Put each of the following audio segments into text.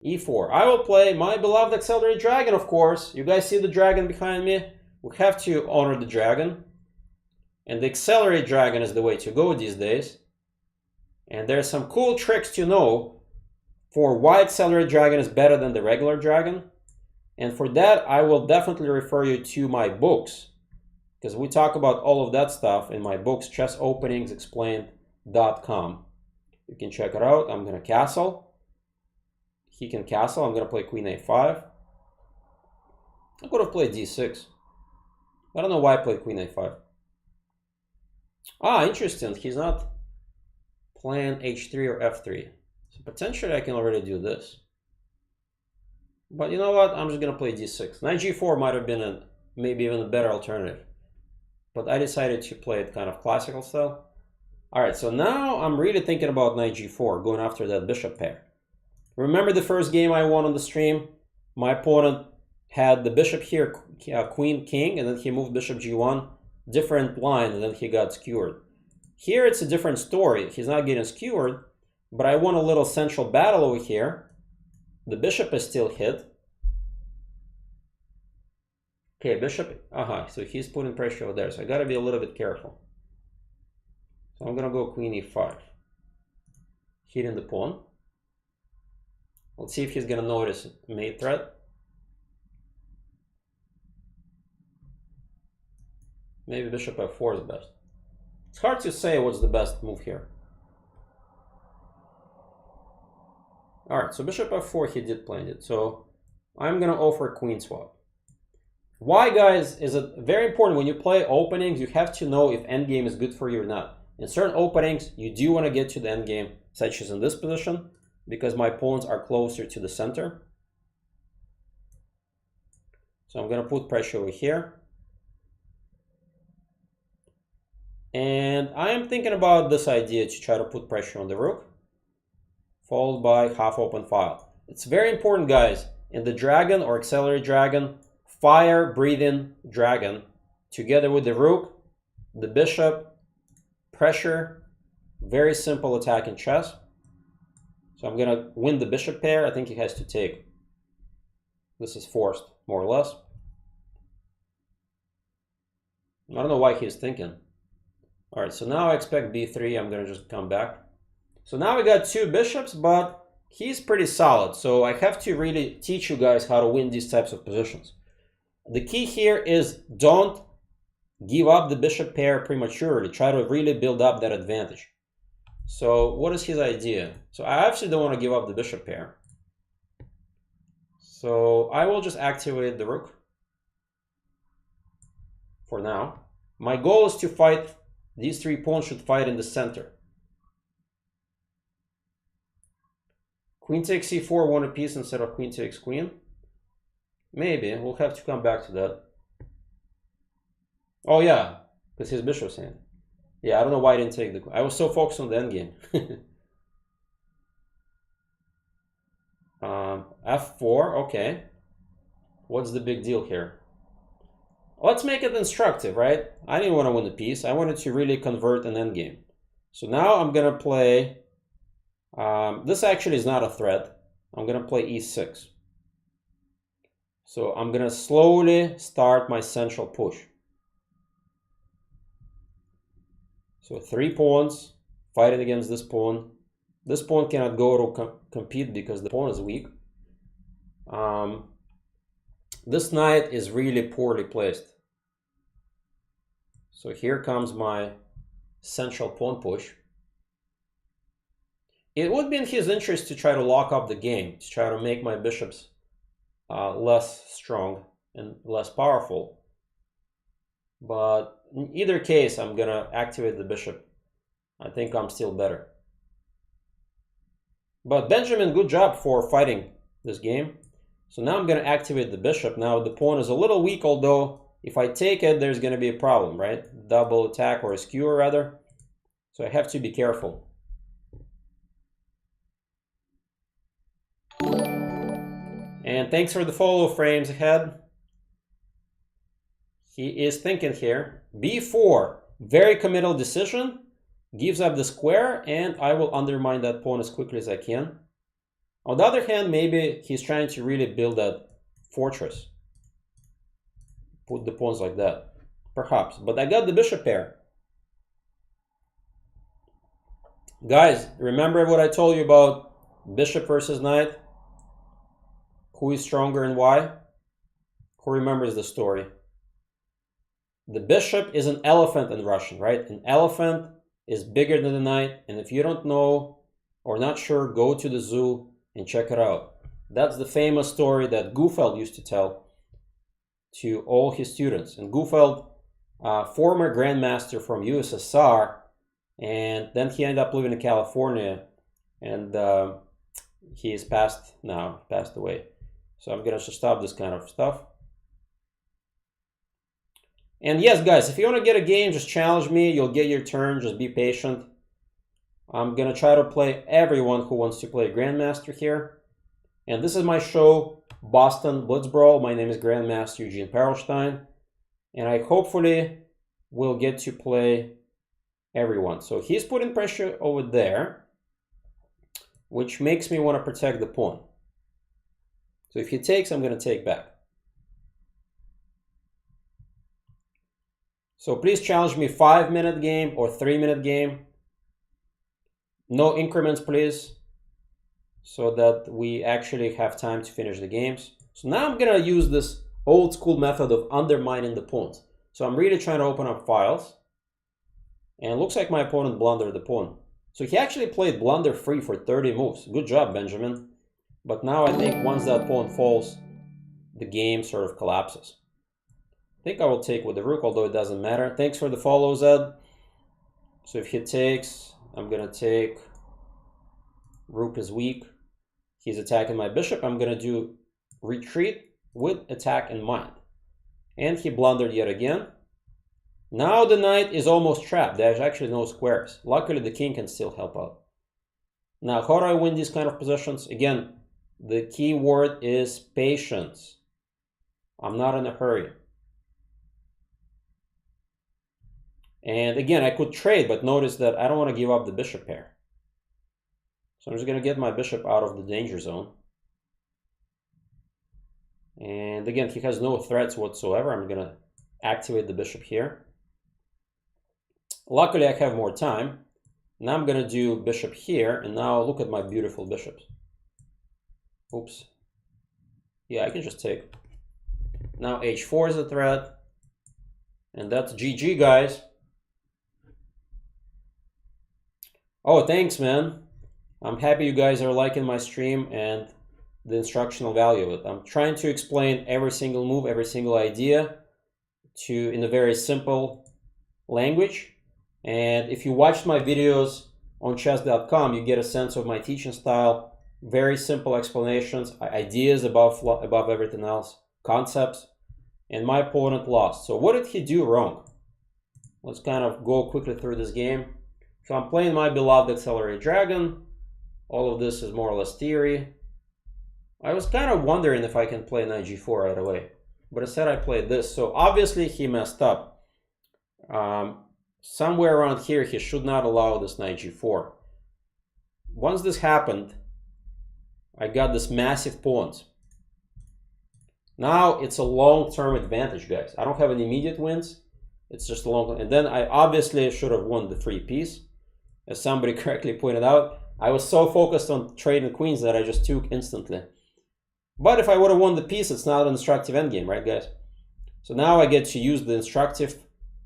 e4. I will play my beloved accelerated dragon, of course. You guys see the dragon behind me? We have to honor the dragon. And the accelerated dragon is the way to go these days. And there's some cool tricks to know for why accelerated dragon is better than the regular dragon. And for that, I will definitely refer you to my books, because we talk about all of that stuff in my books, chessopeningsexplained.com. You can check it out. I'm going to castle. He can castle. I'm going to play queen a5. I could have played d6. I don't know why I played queen a5. Ah, interesting. He's not playing h3 or f3. So potentially I can already do this. But you know what? I'm just going to play d6. Knight g4 might have been maybe even a better alternative. But I decided to play it kind of classical style. Alright, so now I'm really thinking about knight g4, going after that bishop pair. Remember the first game I won on the stream? My opponent had the bishop here, queen, king, and then he moved bishop g1, different line, and then he got skewered. Here it's a different story. He's not getting skewered, but I won a little central battle over here. The bishop is still hit. Okay, bishop, so he's putting pressure over there, so I gotta be a little bit careful. So I'm gonna go queen e5, hitting the pawn. Let's see if he's gonna notice mate threat. Maybe bishop f4 is best. It's hard to say what's the best move here. Alright, so bishop f4, he did play it. So I'm gonna offer queen swap. Why, guys, is it very important when you play openings, you have to know if endgame is good for you or not. In certain openings, you do want to get to the endgame, such as in this position, because my pawns are closer to the center. So I'm going to put pressure over here. And I am thinking about this idea to try to put pressure on the rook, followed by half open file. It's very important, guys, in the dragon or accelerated dragon, fire breathing dragon, together with the rook, the bishop, pressure, very simple attack in chess. So I'm gonna win the bishop pair. I think he has to take. This is forced, more or less. I don't know why he's thinking. All right, so now I expect b3. I'm gonna just come back. So now we got two bishops, but he's pretty solid. So I have to really teach you guys how to win these types of positions. The key here is don't give up the bishop pair prematurely. Try to really build up that advantage. So what is his idea? So I actually don't want to give up the bishop pair. So I will just activate the rook for now. My goal is to fight, these three pawns should fight in the center. Queen takes c4, one apiece instead of queen takes queen. Maybe, we'll have to come back to that. Oh yeah, because his bishop's in. Yeah, I don't know why I didn't take the... I was so focused on the endgame. f4, okay. What's the big deal here? Let's make it instructive, right? I didn't want to win the piece. I wanted to really convert an endgame. So now I'm going to play... this actually is not a threat. I'm going to play e6. So I'm going to slowly start my central push. So three pawns fighting against this pawn. This pawn cannot go to compete because the pawn is weak. This knight is really poorly placed. So here comes my central pawn push. It would be in his interest to try to lock up the game, to try to make my bishops less strong and less powerful. But in either case, I'm gonna activate the bishop. I think I'm still better. But Benjamin, good job for fighting this game. So now I'm gonna activate the bishop. Now the pawn is a little weak, although if I take it, there's gonna be a problem, right? Double attack, or a skewer rather. So I have to be careful. And thanks for the follow, Frames Ahead. He is thinking here. b4, very committal decision. Gives up the square, and I will undermine that pawn as quickly as I can. On the other hand, maybe he's trying to really build that fortress. Put the pawns like that. Perhaps. But I got the bishop pair. Guys, remember what I told you about bishop versus knight? Who is stronger and why? Who remembers the story? The bishop is an elephant in Russian, right? An elephant is bigger than the knight. And if you don't know or not sure, go to the zoo and check it out. That's the famous story that Gufeld used to tell to all his students. And Gufeld, former Grandmaster from USSR, and then he ended up living in California, and he is passed away. So I'm gonna just stop this kind of stuff. And yes, guys, if you want to get a game, just challenge me. You'll get your turn. Just be patient. I'm gonna try to play everyone who wants to play Grandmaster here. And this is my show, Boston Blitz Brawl. My name is Grandmaster Eugene Perelshteyn, and I hopefully will get to play everyone. So he's putting pressure over there, which makes me want to protect the pawn. So if he takes, I'm going to take back. So please challenge me 5-minute game or 3-minute game. No increments, please, so that we actually have time to finish the games. So now I'm going to use this old school method of undermining the pawns. So I'm really trying to open up files. And it looks like my opponent blundered the pawn. So he actually played blunder free for 30 moves. Good job, Benjamin. But now I think once that pawn falls, the game sort of collapses. I think I will take with the rook, although it doesn't matter. Thanks for the follow, Zed. So if he takes, I'm going to take. Rook is weak. He's attacking my bishop. I'm going to do retreat with attack in mind. And he blundered yet again. Now the knight is almost trapped. There's actually no squares. Luckily, the king can still help out. Now, how do I win these kind of positions? Again, the key word is patience. I'm not in a hurry. And again, I could trade, but notice that I don't want to give up the bishop pair. So I'm just going to get my bishop out of the danger zone. And again, he has no threats whatsoever. I'm going to activate the bishop here. Luckily, I have more time. Now I'm going to do bishop here. And now look at my beautiful bishops. Oops. Yeah, I can just take. Now h4 is a threat. And that's GG, guys. Oh, thanks, man. I'm happy you guys are liking my stream and the instructional value of it. I'm trying to explain every single move, every single idea in a very simple language. And if you watched my videos on chess.com, you get a sense of my teaching style. Very simple explanations, ideas above everything else, concepts. And my opponent lost. So what did he do wrong? Let's kind of go quickly through this game. So I'm playing my beloved Accelerated Dragon. All of this is more or less theory. I was kind of wondering if I can play knight g4 right away, but instead I played this. So obviously he messed up. Somewhere around here he should not allow this knight g4. Once this happened, I got this massive pawns. Now it's a long-term advantage, guys. I don't have any immediate wins. It's just a long, and then I obviously should have won the free piece, as somebody correctly pointed out. I was so focused on trading queens that I just took instantly. But if I would have won the piece, it's not an instructive endgame, right, guys? So now I get to use the instructive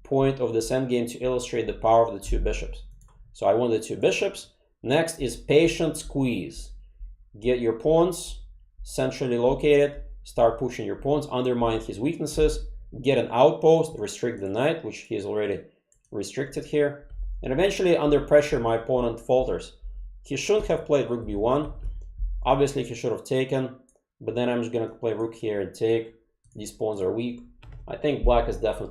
point of this endgame to illustrate the power of the two bishops. So I won the two bishops. Next is patient squeeze. Get your pawns centrally located. Start pushing your pawns. Undermine his weaknesses. Get an outpost. Restrict the knight, which he is already restricted here. And eventually, under pressure, my opponent falters. He shouldn't have played rook b1. Obviously, he should have taken. But then I'm just going to play rook here and take. These pawns are weak. I think black is definitely